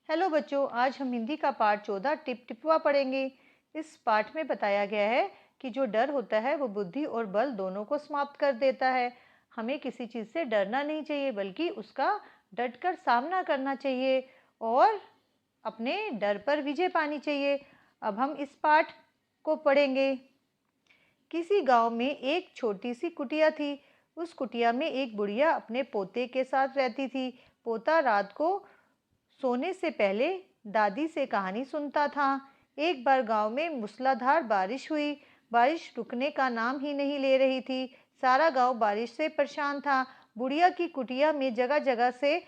Hello बच्चों, आज हम हिंदी का पाठ 14 टिप टिपवा पढ़ेंगे। इस पाठ में बताया गया है कि जो डर होता है वो बुद्धि और बल दोनों को समाप्त कर देता है। हमें किसी चीज़ से डरना नहीं चाहिए बल्कि उसका डटकर सामना करना चाहिए और अपने डर पर विजय पानी चाहिए। अब हम इस पाठ को पढ़ेंगे। किसी गांव में एक छोटी सी कुटिया थी। उस कुटिया में एक बुढ़िया अपने पोते के साथ रहती थी। पोता रात को सोने से पहले दादी से कहानी सुनता था। एक बार गांव में मूसलाधार बारिश हुई। बारिश रुकने का नाम ही नहीं ले रही थी। सारा गांव बारिश से परेशान था। बुढ़िया की कुटिया में जगह जगह से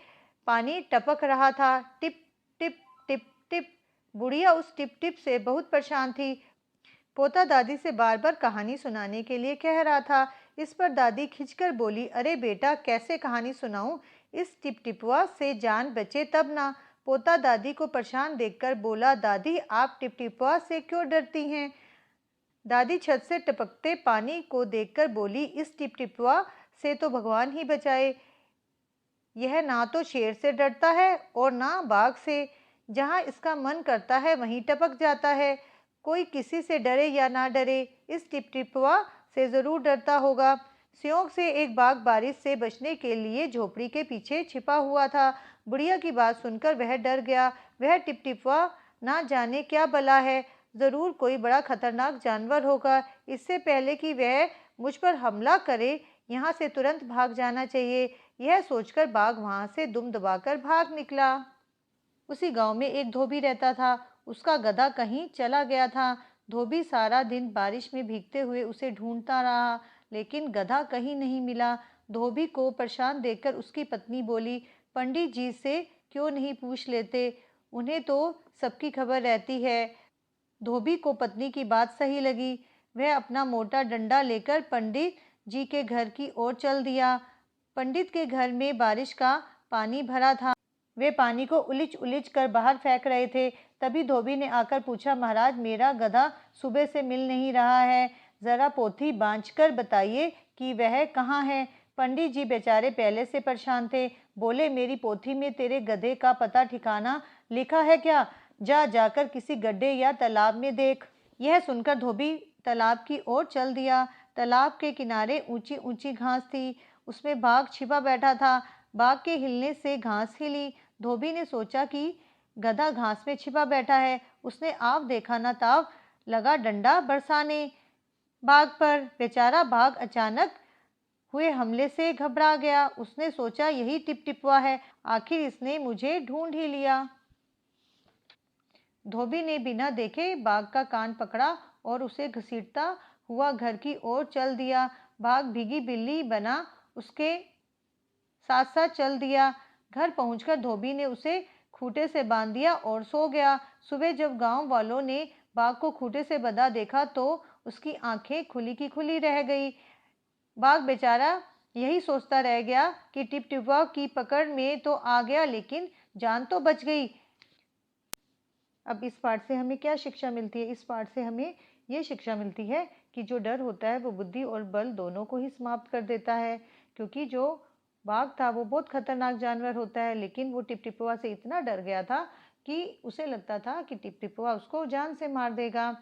पानी टपक रहा था। Tip tip tip tip. बुढ़िया उस टिप टिप से बहुत परेशान थी। पोता दादी से बार बार कहानी सुनाने के लिए कह रहा था। इस पर दादी खिंचकर बोली, अरे बेटा, कैसे कहानी सुनाऊं? इस टिपटिपवा से जान बचे तब ना। पोता दादी को परेशान देखकर बोला, दादी आप टिपटिपवा से क्यों डरती हैं? दादी छत से टपकते पानी को देखकर बोली, इस टिपटिपवा से तो भगवान ही बचाए। यह ना तो शेर से डरता है और ना बाघ से। जहाँ इसका मन करता है वहीं टपक जाता है। कोई किसी से डरे या ना डरे, इस टिपटिपवा से जरूर डरता होगा। स्योंक से एक बाघ बारिश से बचने के लिए झोपड़ी के पीछे छिपा हुआ था। बुढ़िया की बात सुनकर वह डर गया। वह टिपटिपवा ना जाने क्या बला है, जरूर कोई बड़ा खतरनाक जानवर होगा। इससे पहले कि वह मुझ पर हमला करे, यहाँ से तुरंत भाग जाना चाहिए। यह सोचकर बाघ वहां से दुम दबाकर भाग निकला। उसी गांव में एक धोबी रहता था। उसका गधा कहीं चला गया था। धोबी सारा दिन बारिश में भीगते हुए उसे ढूंढता रहा, लेकिन गधा कहीं नहीं मिला। धोबी को परेशान देखकर उसकी पत्नी बोली, पंडित जी से क्यों नहीं पूछ लेते? उन्हें तो सबकी खबर रहती है। धोबी को पत्नी की बात सही लगी। वह अपना मोटा डंडा लेकर पंडित जी के घर की ओर चल दिया। पंडित के घर में बारिश का पानी भरा था। वे पानी को उलीच उलीच कर बाहर फेंक रहे थे। तभी धोबी ने आकर पूछा, महाराज, मेरा गधा सुबह से मिल नहीं रहा है। जरा पोथी बांझ कर बताइए कि वह कहाँ है। पंडित जी बेचारे पहले से परेशान थे। बोले, मेरी पोथी में तेरे गधे का पता ठिकाना लिखा है क्या? जा जाकर किसी गड्ढे या तालाब में देख। यह सुनकर धोबी तालाब की ओर चल दिया। तालाब के किनारे ऊंची ऊंची घास थी। उसमें बाघ छिपा बैठा था। बाघ के हिलने से घास हिली। धोबी ने सोचा कि गधा घास में छिपा बैठा है। उसने आव देखा न ताव लगा डंडा बरसाने बाघ पर। बेचारा बाघ अचानक हुए हमले से घबरा गया। उसने सोचा, यही टिपटिपवा है, आखिर इसने मुझे ढूंढ ही लिया। धोबी ने बिना देखे बाघ का कान पकड़ा और उसे घसीटता हुआ घर की ओर चल दिया। बाघ भीगी बिल्ली बना उसके साथ साथ चल दिया। घर पहुंचकर धोबी ने उसे खूंटे से बांध दिया और सो गया। सुबह जब गांव वालों ने बाघ को खूंटे से बंधा देखा तो उसकी आंखें खुली की खुली रह गई। बाघ बेचारा यही सोचता रह गया कि टिपटिपवा की पकड़ में तो आ गया, लेकिन जान तो बच गई। अब इस पाठ से हमें क्या शिक्षा मिलती है? इस पाठ से हमें ये शिक्षा मिलती है कि जो डर होता है वो बुद्धि और बल दोनों को ही समाप्त कर देता है। क्योंकि जो बाघ था वो बहुत खतरनाक जानवर होता है, लेकिन वो टिपटिपवा से इतना डर गया था कि उसे लगता था कि टिपटिपवा उसको जान से मार देगा।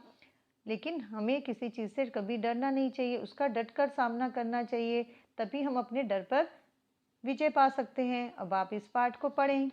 लेकिन हमें किसी चीज़ से कभी डरना नहीं चाहिए, उसका डटकर सामना करना चाहिए। तभी हम अपने डर पर विजय पा सकते हैं। अब आप इस पाठ को पढ़ें।